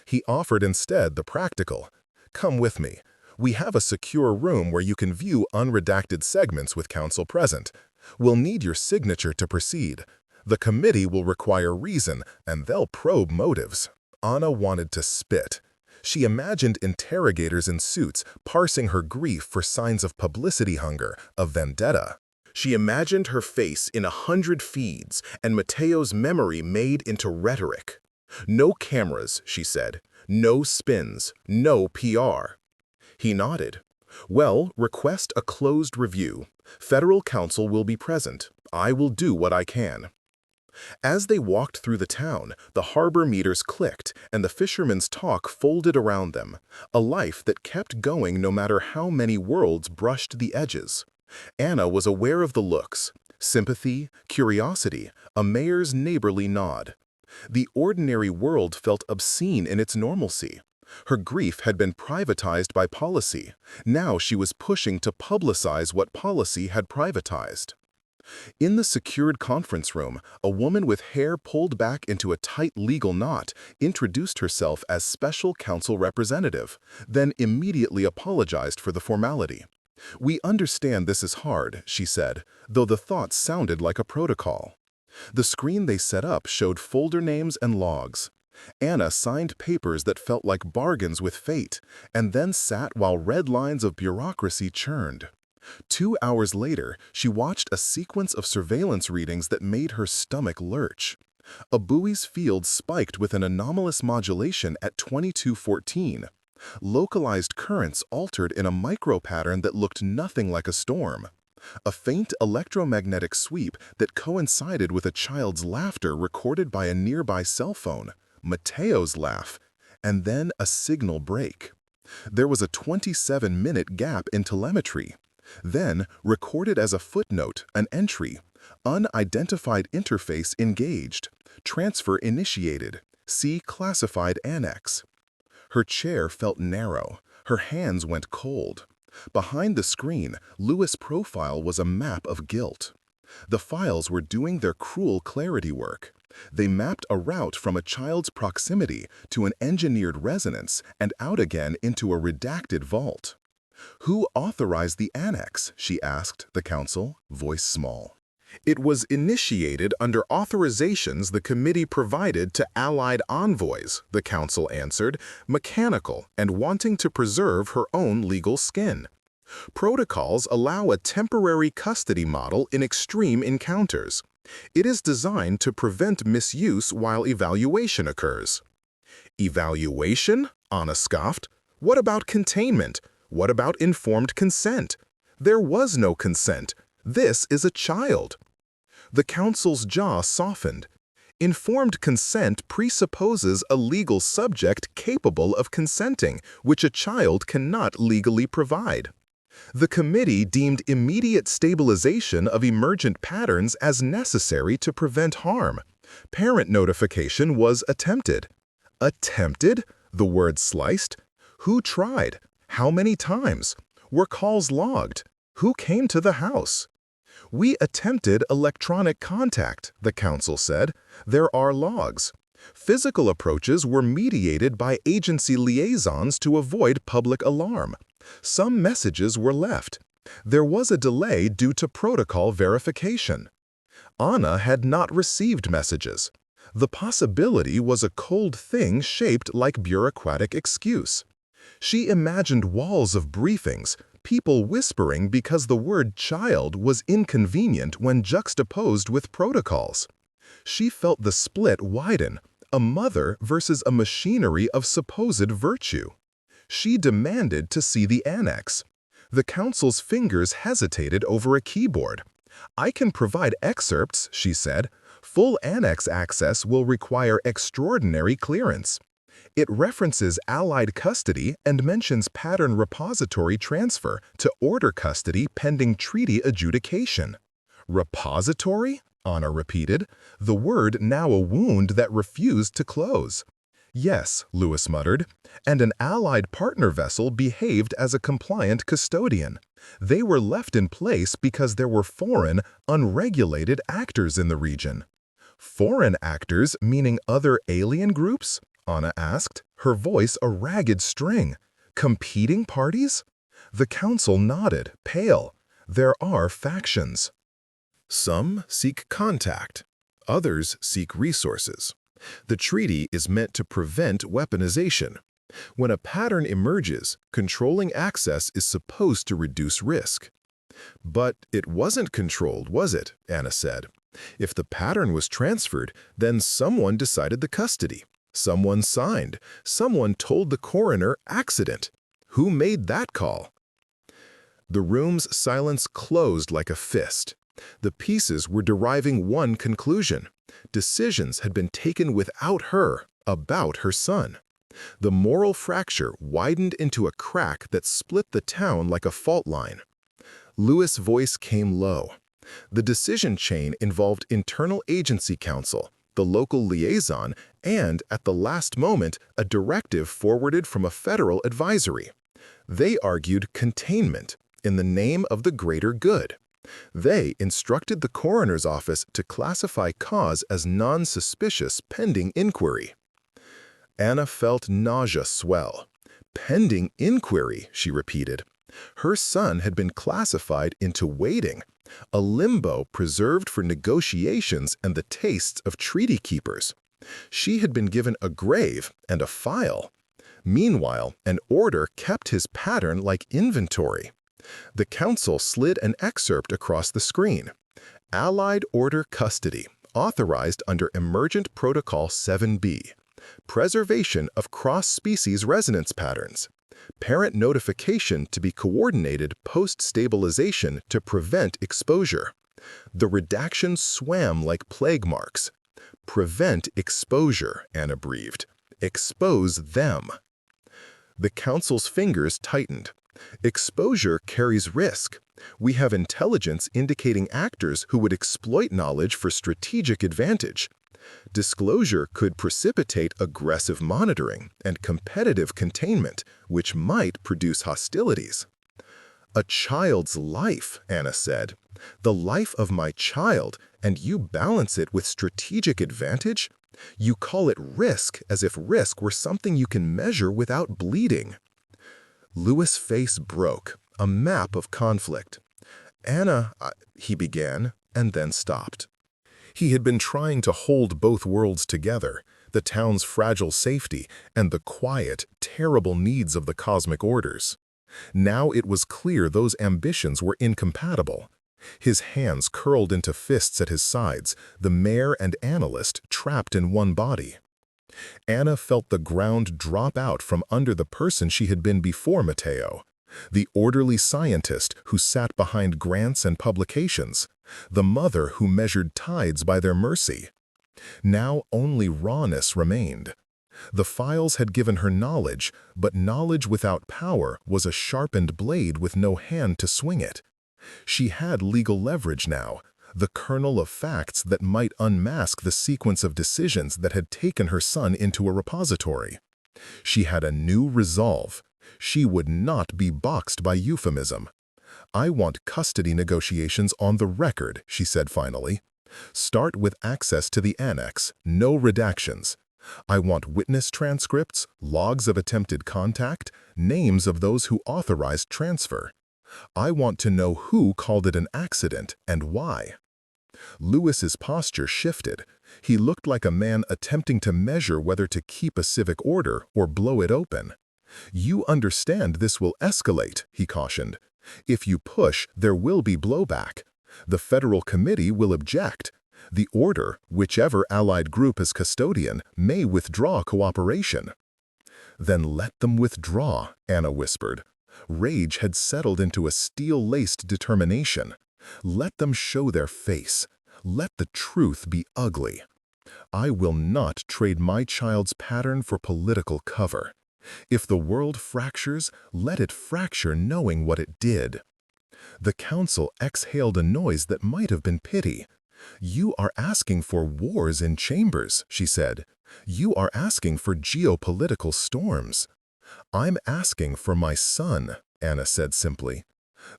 He offered instead the practical. "Come with me. We have a secure room where you can view unredacted segments with counsel present. We'll need your signature to proceed. The committee will require reason, and they'll probe motives." Anna wanted to spit. She imagined interrogators in suits parsing her grief for signs of publicity hunger, of vendetta. She imagined her face in 100 feeds, and Mateo's memory made into rhetoric. "No cameras," she said. "No spins. No PR." He nodded. "Well, request a closed review. Federal counsel will be present. I will do what I can." As they walked through the town, the harbor meters clicked, and the fishermen's talk folded around them, a life that kept going no matter how many worlds brushed the edges. Anna was aware of the looks, sympathy, curiosity, a mayor's neighborly nod. The ordinary world felt obscene in its normalcy. Her grief had been privatized by policy. Now she was pushing to publicize what policy had privatized. In the secured conference room, a woman with hair pulled back into a tight legal knot introduced herself as special counsel representative, then immediately apologized for the formality. "We understand this is hard," she said, though the thought sounded like a protocol. The screen they set up showed folder names and logs. Anna signed papers that felt like bargains with fate, and then sat while red lines of bureaucracy churned. 2 hours later, she watched a sequence of surveillance readings that made her stomach lurch. A buoy's field spiked with an anomalous modulation at 2214. Localized currents altered in a micro-pattern that looked nothing like a storm. A faint electromagnetic sweep that coincided with a child's laughter recorded by a nearby cell phone, Mateo's laugh, and then a signal break. There was a 27-minute gap in telemetry. Then, recorded as a footnote, an entry, unidentified interface engaged, transfer initiated, see classified annex. Her chair felt narrow. Her hands went cold. Behind the screen, Lewis' profile was a map of guilt. The files were doing their cruel clarity work. They mapped a route from a child's proximity to an engineered resonance and out again into a redacted vault. "Who authorized the annex?" she asked the council, voice small. "It was initiated under authorizations the committee provided to Allied envoys," the council answered, mechanical and wanting to preserve her own legal skin. "Protocols allow a temporary custody model in extreme encounters. It is designed to prevent misuse while evaluation occurs." "Evaluation?" Anna scoffed. "What about containment? What about informed consent? There was no consent. This is a child." The council's jaw softened. Informed consent presupposes a legal subject capable of consenting, which a child cannot legally provide. The committee deemed immediate stabilization of emergent patterns as necessary to prevent harm. Parent notification was attempted. Attempted? The word sliced. Who tried? How many times? Were calls logged? Who came to the house? "We attempted electronic contact," the council said. "There are logs." Physical approaches were mediated by agency liaisons to avoid public alarm. Some messages were left. There was a delay due to protocol verification. Anna had not received messages. The possibility was a cold thing shaped like bureaucratic excuse. She imagined walls of briefings, people whispering because the word child was inconvenient when juxtaposed with protocols. She felt the split widen, a mother versus a machinery of supposed virtue. She demanded to see the annex. The council's fingers hesitated over a keyboard. "I can provide excerpts," she said. "Full annex access will require extraordinary clearance." It references Allied custody and mentions pattern repository transfer to order custody pending treaty adjudication. "Repository?" Anna repeated, the word now a wound that refused to close. "Yes," Lewis muttered, "and an Allied partner vessel behaved as a compliant custodian. They were left in place because there were foreign, unregulated actors in the region." "Foreign actors meaning other alien groups?" Anna asked, her voice a ragged string. "Competing parties?" The council nodded, pale. "There are factions. Some seek contact. Others seek resources. The treaty is meant to prevent weaponization. When a pattern emerges, controlling access is supposed to reduce risk." "But it wasn't controlled, was it?" Anna said. "If the pattern was transferred, then someone decided the custody. Someone signed. Someone told the coroner accident. Who made that call?" The room's silence closed like a fist. The pieces were deriving one conclusion. Decisions had been taken without her, about her son. The moral fracture widened into a crack that split the town like a fault line. Lewis' voice came low. The decision chain involved internal agency counsel, the local liaison, and, at the last moment, a directive forwarded from a federal advisory. They argued containment in the name of the greater good. They instructed the coroner's office to classify cause as non-suspicious pending inquiry. Anna felt nausea swell. "Pending inquiry," she repeated. Her son had been classified into waiting, a limbo preserved for negotiations and the tastes of treaty keepers. She had been given a grave and a file. Meanwhile, an order kept his pattern like inventory. The council slid an excerpt across the screen. "Allied order custody. authorized under Emergent Protocol 7b, preservation of cross-species resonance patterns, parent notification to be coordinated post-stabilization to prevent exposure. The redaction swam like plague marks. Prevent exposure, Anna breathed. Expose them. The council's fingers tightened. Exposure carries risk. We have intelligence indicating actors who would exploit knowledge for strategic advantage. Disclosure could precipitate aggressive monitoring and competitive containment, which might produce hostilities. A child's life, Anna said. The life of my child, and you balance it with strategic advantage? You call it risk as if risk were something you can measure without bleeding. Lewis' face broke, a map of conflict. Anna, he began, and then stopped. He had been trying to hold both worlds together, the town's fragile safety and the quiet, terrible needs of the cosmic orders. Now it was clear those ambitions were incompatible. His hands curled into fists at his sides, the mayor and analyst trapped in one body. Anna felt the ground drop out from under the person she had been before Matteo, the orderly scientist who sat behind grants and publications, the mother who measured tides by their mercy. Now only rawness remained. The files had given her knowledge, but knowledge without power was a sharpened blade with no hand to swing it. She had legal leverage now, the kernel of facts that might unmask the sequence of decisions that had taken her son into a repository. She had a new resolve. She would not be boxed by euphemism. I want custody negotiations on the record, she said finally. Start with access to the annex, no redactions. I want witness transcripts, logs of attempted contact, names of those who authorized transfer. I want to know who called it an accident and why. Lewis's posture shifted. He looked like a man attempting to measure whether to keep a civic order or blow it open. You understand this will escalate, he cautioned. If you push, there will be blowback. The federal committee will object. The order, whichever allied group is custodian, may withdraw cooperation. Then let them withdraw, Anna whispered. Rage had settled into a steel-laced determination. Let them show their face. Let the truth be ugly. I will not trade my child's pattern for political cover. If the world fractures, let it fracture knowing what it did. The council exhaled a noise that might have been pity. You are asking for wars in chambers, she said. You are asking for geopolitical storms. I'm asking for my son, Anna said simply.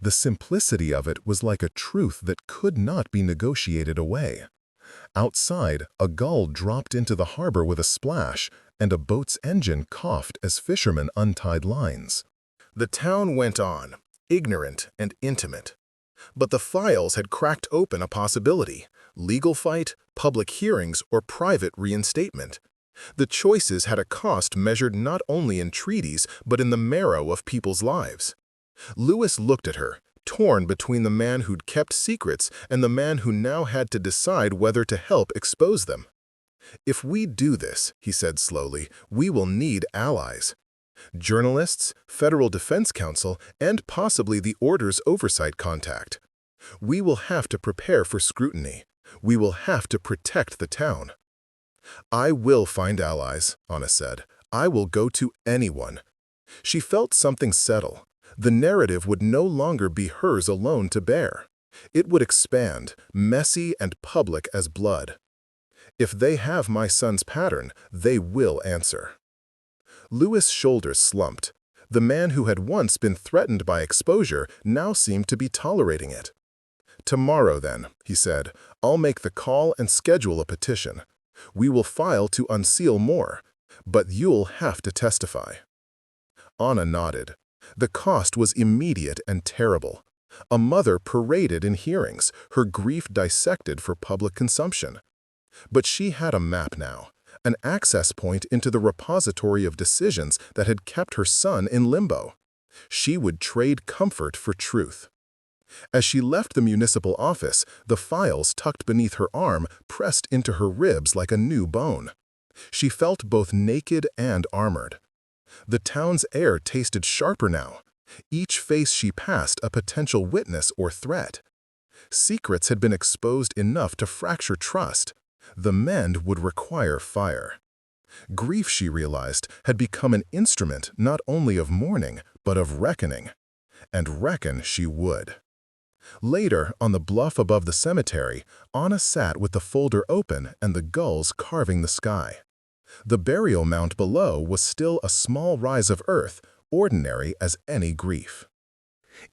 The simplicity of it was like a truth that could not be negotiated away. Outside, a gull dropped into the harbor with a splash, and a boat's engine coughed as fishermen untied lines. The town went on, ignorant and intimate. But the files had cracked open a possibility: legal fight, public hearings, or private reinstatement. The choices had a cost measured not only in treaties but in the marrow of people's lives. Lewis looked at her, torn between the man who'd kept secrets and the man who now had to decide whether to help expose them. If we do this, he said slowly, we will need allies. Journalists, Federal Defense Council, and possibly the Order's oversight contact. We will have to prepare for scrutiny. We will have to protect the town. I will find allies, Anna said. I will go to anyone. She felt something settle. The narrative would no longer be hers alone to bear. It would expand, messy and public as blood. If they have my son's pattern, they will answer. Lewis' shoulders slumped. The man who had once been threatened by exposure now seemed to be tolerating it. Tomorrow, then, he said, I'll make the call and schedule a petition. We will file to unseal more, but you'll have to testify. Anna nodded. The cost was immediate and terrible. A mother paraded in hearings, her grief dissected for public consumption. But she had a map now, an access point into the repository of decisions that had kept her son in limbo. She would trade comfort for truth. As she left the municipal office, the files tucked beneath her arm pressed into her ribs like a new bone. She felt both naked and armored. The town's air tasted sharper now, each face she passed a potential witness or threat. Secrets had been exposed enough to fracture trust. The mend would require fire. Grief, she realized, had become an instrument not only of mourning, but of reckoning. And reckon she would. Later, on the bluff above the cemetery, Anna sat with the folder open and the gulls carving the sky. The burial mound below was still a small rise of earth, ordinary as any grief.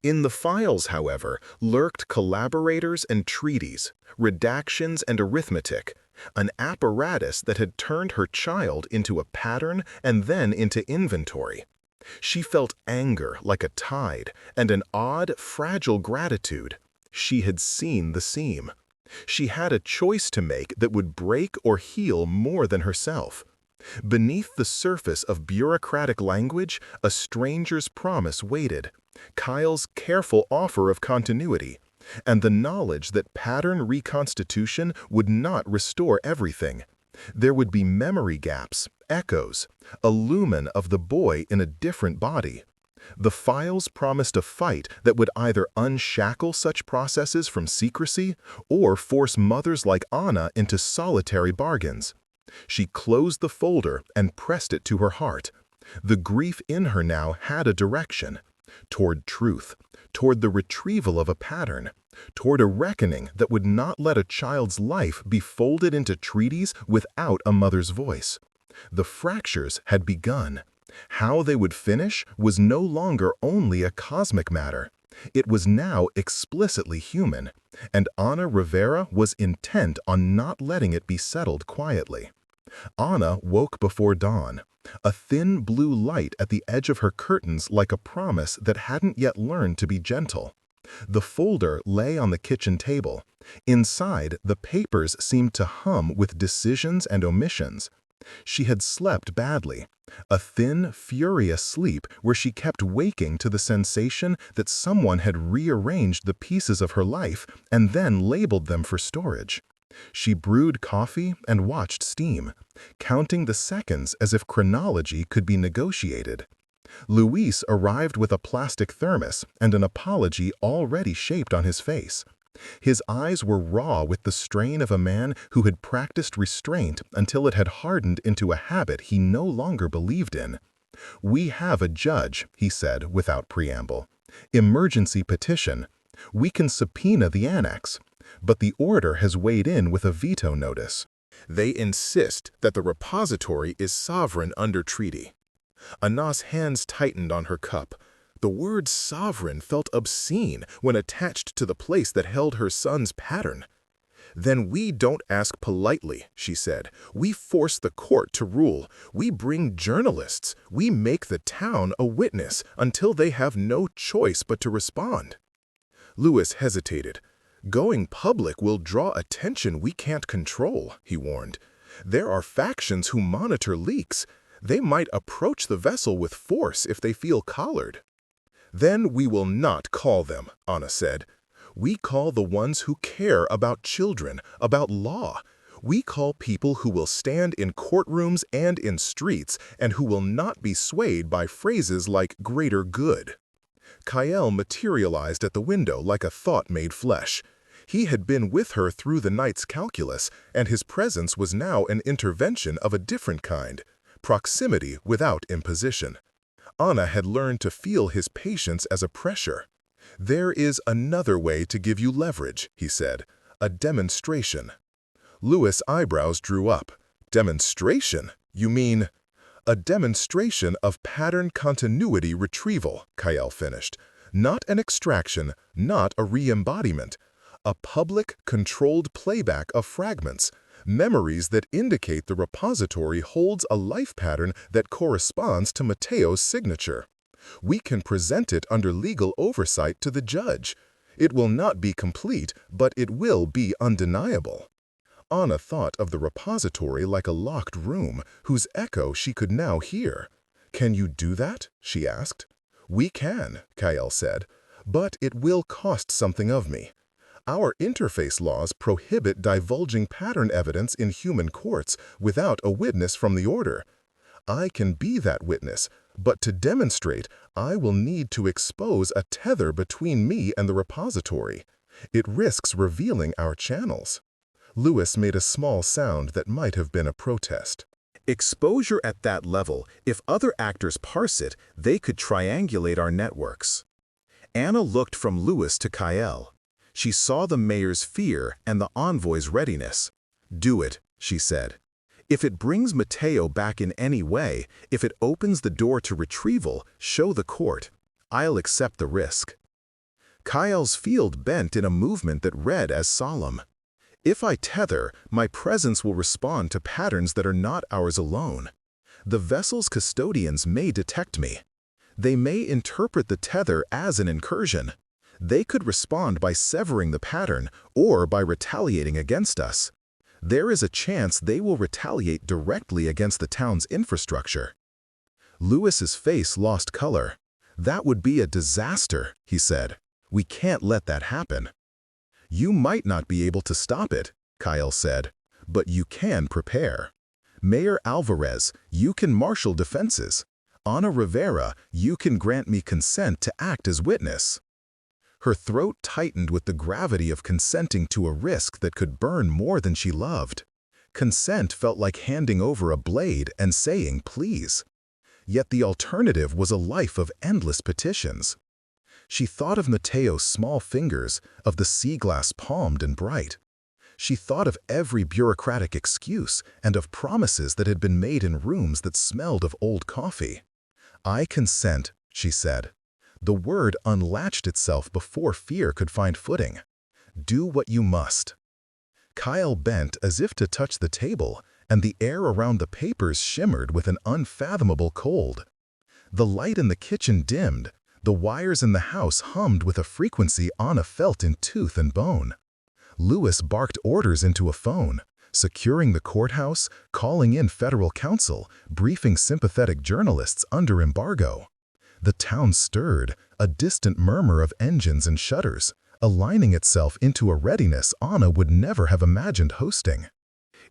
In the files, however, lurked collaborators and treaties, redactions and arithmetic, an apparatus that had turned her child into a pattern and then into inventory. She felt anger like a tide and an odd, fragile gratitude. She had seen the seam. She had a choice to make that would break or heal more than herself. Beneath the surface of bureaucratic language, a stranger's promise waited, Kyle's careful offer of continuity, and the knowledge that pattern reconstitution would not restore everything. There would be memory gaps, echoes, a lumen of the boy in a different body. The files promised a fight that would either unshackle such processes from secrecy or force mothers like Anna into solitary bargains. She closed the folder and pressed it to her heart. The grief in her now had a direction, toward truth, toward the retrieval of a pattern, toward a reckoning that would not let a child's life be folded into treaties without a mother's voice. The fractures had begun. How they would finish was no longer only a cosmic matter. It was now explicitly human, and Anna Rivera was intent on not letting it be settled quietly. Anna woke before dawn, a thin blue light at the edge of her curtains like a promise that hadn't yet learned to be gentle. The folder lay on the kitchen table. Inside, the papers seemed to hum with decisions and omissions. She had slept badly, a thin, furious sleep where she kept waking to the sensation that someone had rearranged the pieces of her life and then labeled them for storage. She brewed coffee and watched steam, counting the seconds as if chronology could be negotiated. Luis arrived with a plastic thermos and an apology already shaped on his face. His eyes were raw with the strain of a man who had practiced restraint until it had hardened into a habit he no longer believed in. "We have a judge," he said without preamble. "Emergency petition. We can subpoena the annex. But the order has weighed in with a veto notice. They insist that the repository is sovereign under treaty." Anna's hands tightened on her cup. The word sovereign felt obscene when attached to the place that held her son's pattern. "Then we don't ask politely," she said. "We force the court to rule. We bring journalists. We make the town a witness until they have no choice but to respond." Lewis hesitated. "Going public will draw attention we can't control," he warned. "There are factions who monitor leaks. They might approach the vessel with force if they feel collared." "Then we will not call them," Anna said. "We call the ones who care about children, about law. We call people who will stand in courtrooms and in streets and who will not be swayed by phrases like greater good." Kyle materialized at the window like a thought made flesh. He had been with her through the night's calculus, and his presence was now an intervention of a different kind, proximity without imposition. Anna had learned to feel his patience as a pressure. "There is another way to give you leverage," he said, "a demonstration." Lewis' eyebrows drew up. "Demonstration? You mean—" "A demonstration of pattern continuity retrieval," Kyle finished. "Not an extraction, not a re-embodiment. A public, controlled playback of fragments, memories that indicate the repository holds a life pattern that corresponds to Mateo's signature. We can present it under legal oversight to the judge. It will not be complete, but it will be undeniable." Anna thought of the repository like a locked room whose echo she could now hear. "Can you do that?" she asked. "We can," Kyle said. But it will cost something of me. Our interface laws prohibit divulging pattern evidence in human courts without a witness from the order. I can be that witness, but to demonstrate, I will need to expose a tether between me and the repository. It risks revealing our channels. Lewis made a small sound that might have been a protest. Exposure at that level, if other actors parse it, they could triangulate our networks. Anna looked from Lewis to Kyle. She saw the mayor's fear and the envoy's readiness. "Do it," she said. "If it brings Mateo back in any way, if it opens the door to retrieval, show the court. I'll accept the risk." Kyle's field bent in a movement that read as solemn. "If I tether, my presence will respond to patterns that are not ours alone. The vessel's custodians may detect me. They may interpret the tether as an incursion. They could respond by severing the pattern or by retaliating against us. There is a chance they will retaliate directly against the town's infrastructure." Lewis's face lost color. "That would be a disaster," he said. "We can't let that happen." "You might not be able to stop it," Kyle said, "but you can prepare. Mayor Alvarez, you can marshal defenses. Ana Rivera, you can grant me consent to act as witness." Her throat tightened with the gravity of consenting to a risk that could burn more than she loved. Consent felt like handing over a blade and saying, "Please." Yet the alternative was a life of endless petitions. She thought of Mateo's small fingers, of the sea glass palmed and bright. She thought of every bureaucratic excuse and of promises that had been made in rooms that smelled of old coffee. "I consent," she said. The word unlatched itself before fear could find footing. "Do what you must." Kyle bent as if to touch the table, and the air around the papers shimmered with an unfathomable cold. The light in the kitchen dimmed. The wires in the house hummed with a frequency Anna felt in tooth and bone. Lewis barked orders into a phone, securing the courthouse, calling in federal counsel, briefing sympathetic journalists under embargo. The town stirred, a distant murmur of engines and shutters, aligning itself into a readiness Anna would never have imagined hosting.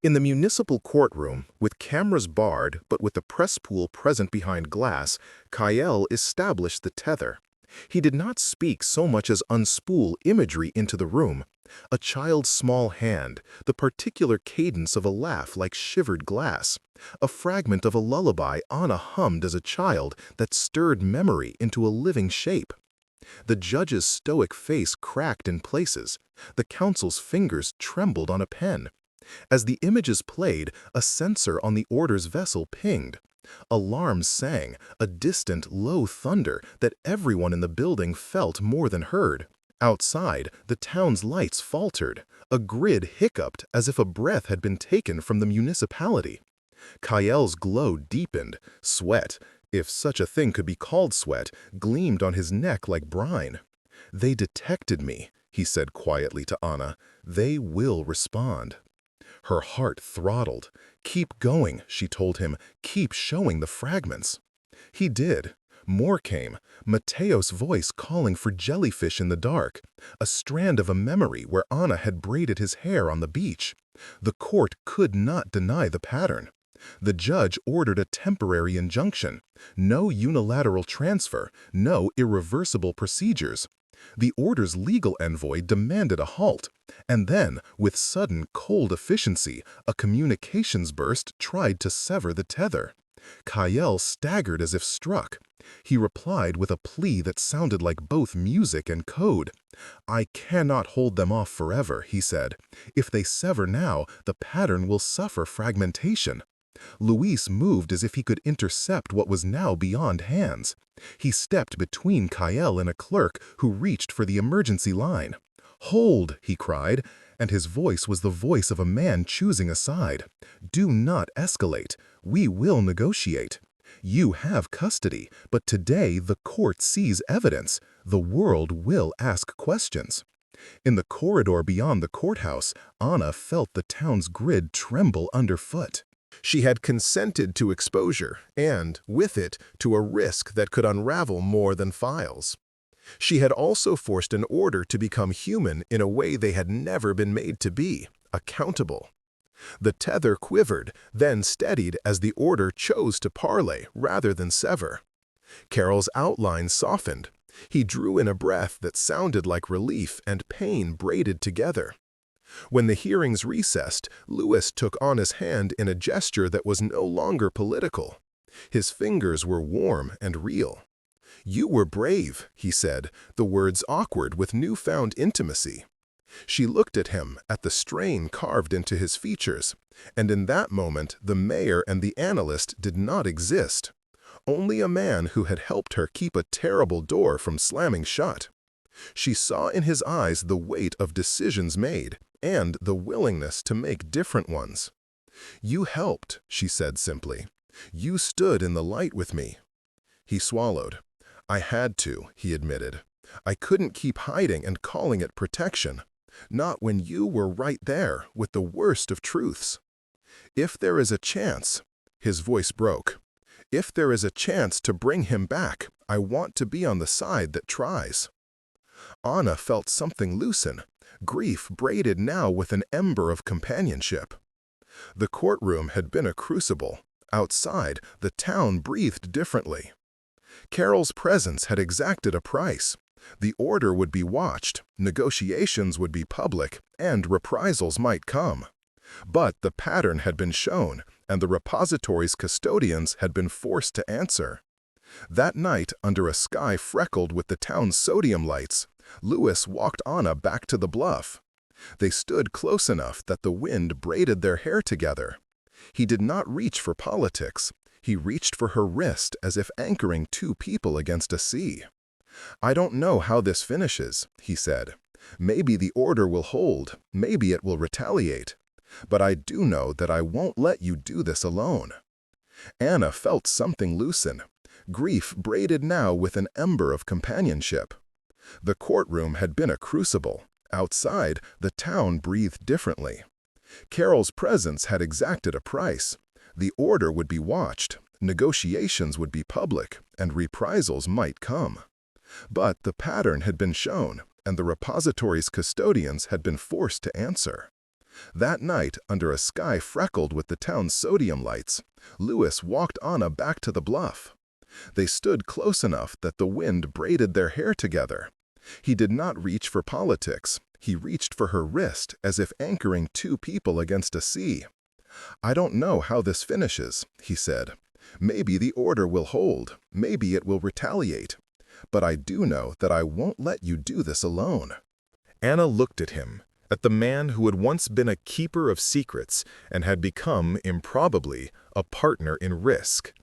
In the municipal courtroom, with cameras barred but with the press pool present behind glass, Kyle established the tether. He did not speak so much as unspool imagery into the room. A child's small hand, the particular cadence of a laugh like shivered glass, a fragment of a lullaby Anna hummed as a child that stirred memory into a living shape. The judge's stoic face cracked in places. The counsel's fingers trembled on a pen. As the images played, a sensor on the order's vessel pinged. Alarms sang, a distant, low thunder that everyone in the building felt more than heard. Outside, the town's lights faltered. A grid hiccuped as if a breath had been taken from the municipality. Kyle's glow deepened. Sweat, if such a thing could be called sweat, gleamed on his neck like brine. "They detected me," he said quietly to Anna. "They will respond." Her heart throttled. "Keep going," she told him. "Keep showing the fragments." He did. More came, Mateo's voice calling for jellyfish in the dark, a strand of a memory where Anna had braided his hair on the beach. The court could not deny the pattern. The judge ordered a temporary injunction. No unilateral transfer, no irreversible procedures. The order's legal envoy demanded a halt, and then, with sudden, cold efficiency, a communications burst tried to sever the tether. Kyle staggered as if struck. He replied with a plea that sounded like both music and code. "I cannot hold them off forever," he said. "If they sever now, the pattern will suffer fragmentation." Luis moved as if he could intercept what was now beyond hands. He stepped between Kyle and a clerk who reached for the emergency line. "Hold!" he cried, and his voice was the voice of a man choosing a side. "Do not escalate. We will negotiate. You have custody, but today the court sees evidence. The world will ask questions." In the corridor beyond the courthouse, Anna felt the town's grid tremble underfoot. She had consented to exposure and, with it, to a risk that could unravel more than files. She had also forced an order to become human in a way they had never been made to be, accountable. The tether quivered, then steadied as the order chose to parley rather than sever. Carol's outline softened. He drew in a breath that sounded like relief and pain braided together. When the hearings recessed, Lewis took Anna's hand in a gesture that was no longer political. His fingers were warm and real. "You were brave," he said, the words awkward with newfound intimacy. She looked at him, at the strain carved into his features, and in that moment the mayor and the analyst did not exist. Only a man who had helped her keep a terrible door from slamming shut. She saw in his eyes the weight of decisions made, and the willingness to make different ones. "You helped," she said simply. "You stood in the light with me." He swallowed. "I had to," he admitted. "I couldn't keep hiding and calling it protection. Not when you were right there with the worst of truths. If there is a chance," his voice broke, "if there is a chance to bring him back, I want to be on the side that tries." Anna felt something loosen, grief braided now with an ember of companionship. The courtroom had been a crucible. Outside, the town breathed differently. Carol's presence had exacted a price. The order would be watched, negotiations would be public, and reprisals might come. But the pattern had been shown, and the repository's custodians had been forced to answer. That night, under a sky freckled with the town's sodium lights, Lewis walked Anna back to the bluff. They stood close enough that the wind braided their hair together. He did not reach for politics. He reached for her wrist as if anchoring two people against a sea. "I don't know how this finishes," he said. "Maybe the order will hold, maybe it will retaliate. But I do know that I won't let you do this alone." Anna felt something loosen. Grief braided now with an ember of companionship. The courtroom had been a crucible. Outside, the town breathed differently. Carol's presence had exacted a price. The order would be watched, negotiations would be public, and reprisals might come. But the pattern had been shown, and the repository's custodians had been forced to answer. That night, under a sky freckled with the town's sodium lights, Lewis walked Anna back to the bluff. They stood close enough that the wind braided their hair together. He did not reach for politics. He reached for her wrist as if anchoring two people against a sea. "I don't know how this finishes," he said. "Maybe the order will hold, maybe it will retaliate. But I do know that I won't let you do this alone." Anna looked at him, at the man who had once been a keeper of secrets and had become, improbably, a partner in risk.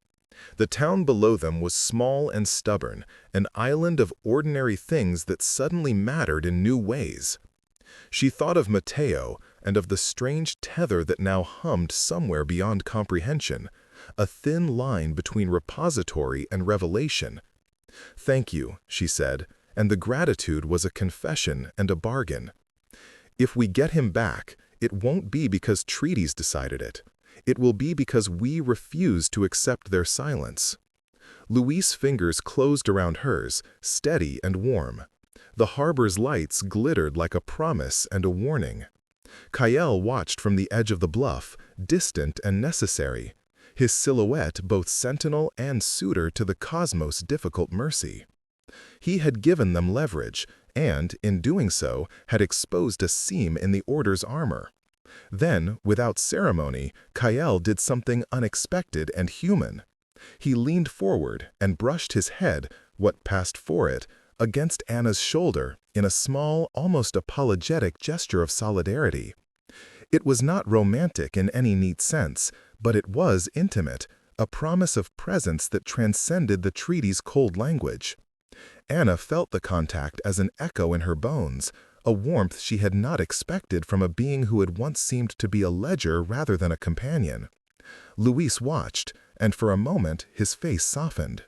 The town below them was small and stubborn, an island of ordinary things that suddenly mattered in new ways. She thought of Matteo and of the strange tether that now hummed somewhere beyond comprehension, a thin line between repository and revelation. "Thank you," she said, and the gratitude was a confession and a bargain. "If we get him back, it won't be because treaties decided it. It will be because we refuse to accept their silence." Louise's fingers closed around hers, steady and warm. The harbor's lights glittered like a promise and a warning. Kael watched from the edge of the bluff, distant and necessary, his silhouette both sentinel and suitor to the cosmos' difficult mercy. He had given them leverage, and, in doing so, had exposed a seam in the order's armor. Then, without ceremony, Kael did something unexpected and human. He leaned forward and brushed his head, what passed for it, against Anna's shoulder in a small, almost apologetic gesture of solidarity. It was not romantic in any neat sense, but it was intimate, a promise of presence that transcended the treaty's cold language. Anna felt the contact as an echo in her bones, a warmth she had not expected from a being who had once seemed to be a ledger rather than a companion. Luis watched, and for a moment his face softened.